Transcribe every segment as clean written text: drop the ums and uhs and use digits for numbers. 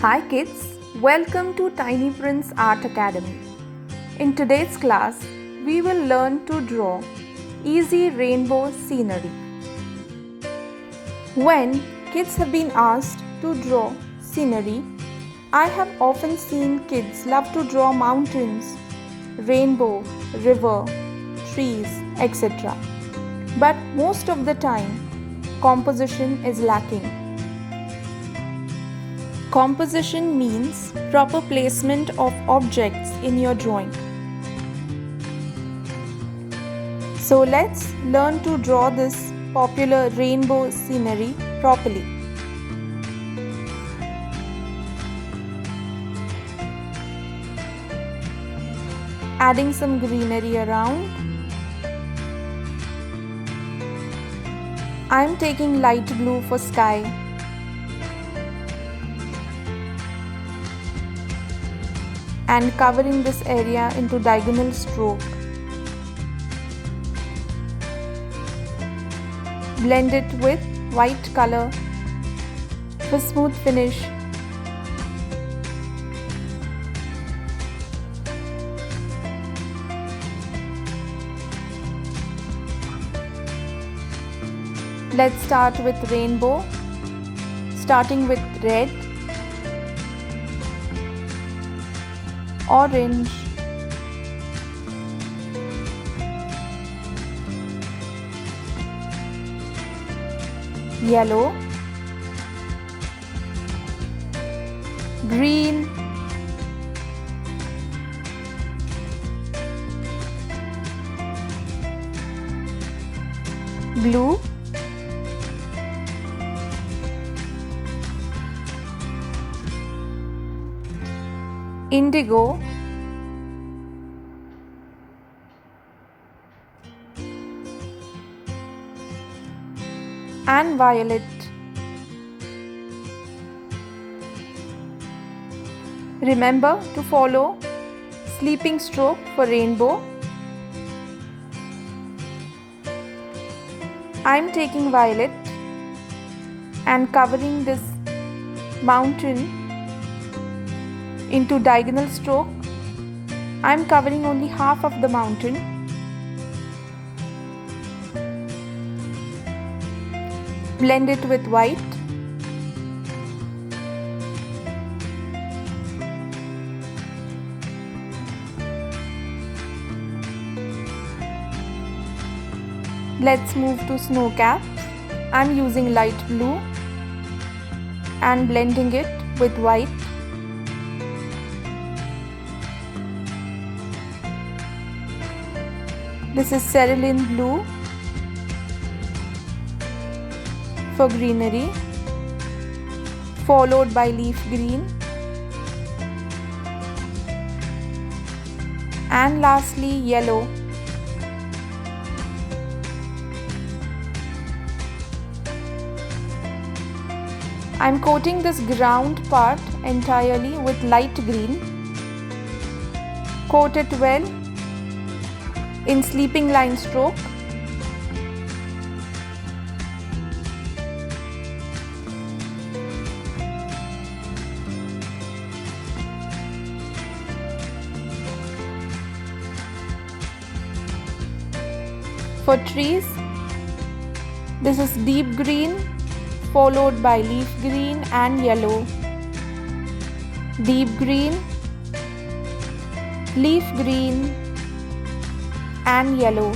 Hi kids, welcome to Tiny Prince Art Academy. In today's class, we will learn to draw easy rainbow scenery. When kids have been asked to draw scenery, I have often seen kids love to draw mountains, rainbow, river, trees, etc. But most of the time, composition is lacking. Composition means proper placement of objects in your drawing. So let's learn to draw this popular rainbow scenery properly. Adding some greenery around. I am taking light blue for sky. And covering this area into diagonal stroke. Blend it with white color for smooth finish. Let's start with rainbow, starting with red, orange, yellow, green, blue, indigo, and violet. Remember to follow sleeping stroke for rainbow. I am taking violet and covering this mountain into diagonal stroke. I am covering only half of the mountain. Blend it with white. Let's move to snow caps. I am using light blue and blending it with white. This is cerulean blue for greenery, followed by leaf green, and lastly yellow. I am coating this ground part entirely with light green. Coat it well in sleeping line stroke. For trees, this is deep green followed by leaf green and yellow. Deep green, leaf green and yellow.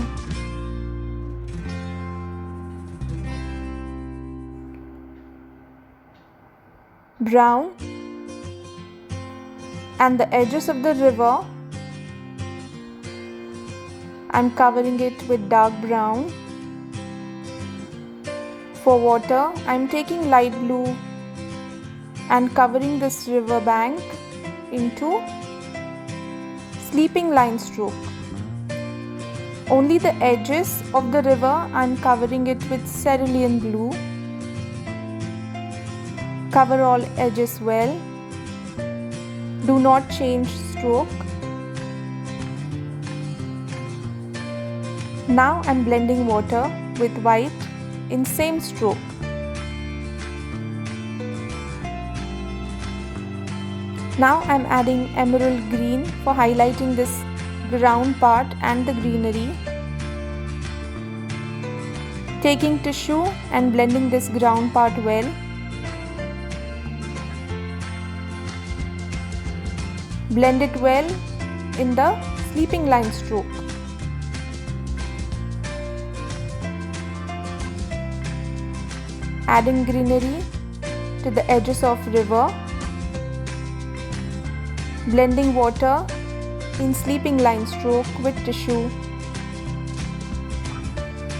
Brown, and the edges of the river, I'm covering it with dark brown. For water, I'm taking light blue and covering this river bank into sleeping line stroke. Only the edges of the river I'm covering it with cerulean blue. Cover all edges well. Do not change stroke. Now I'm blending water with white in same stroke. Now I'm adding emerald green for highlighting this ground part and the greenery. Taking tissue and blending this ground part well. Blend it well in the sleeping line stroke. Adding greenery to the edges of river. Blending water in sleeping line stroke with tissue.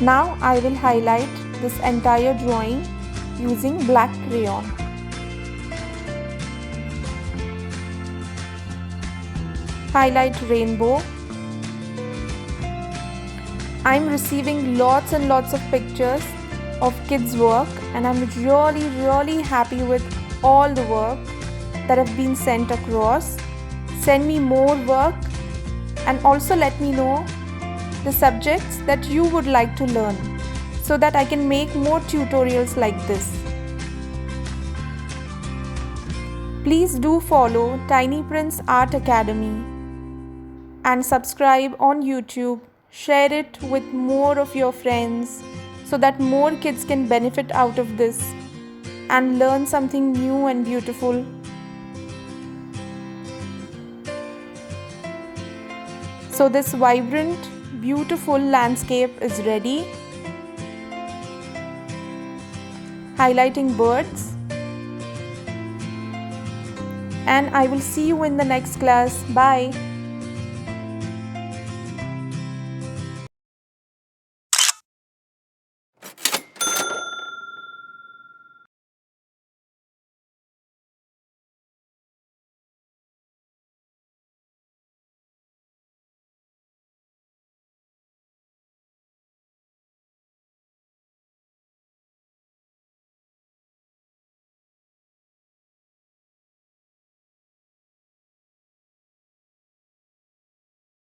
Now I will highlight this entire drawing using black crayon. Highlight rainbow. I'm receiving lots and lots of pictures of kids' work, and I'm really happy with all the work that have been sent across. Send me more work and also let me know the subjects that you would like to learn so that I can make more tutorials like this. Please do follow Tiny Prince Art Academy and subscribe on YouTube. Share it with more of your friends so that more kids can benefit out of this and learn something new and beautiful. So this vibrant, beautiful landscape is ready. Highlighting birds. And I will see you in the next class. Bye.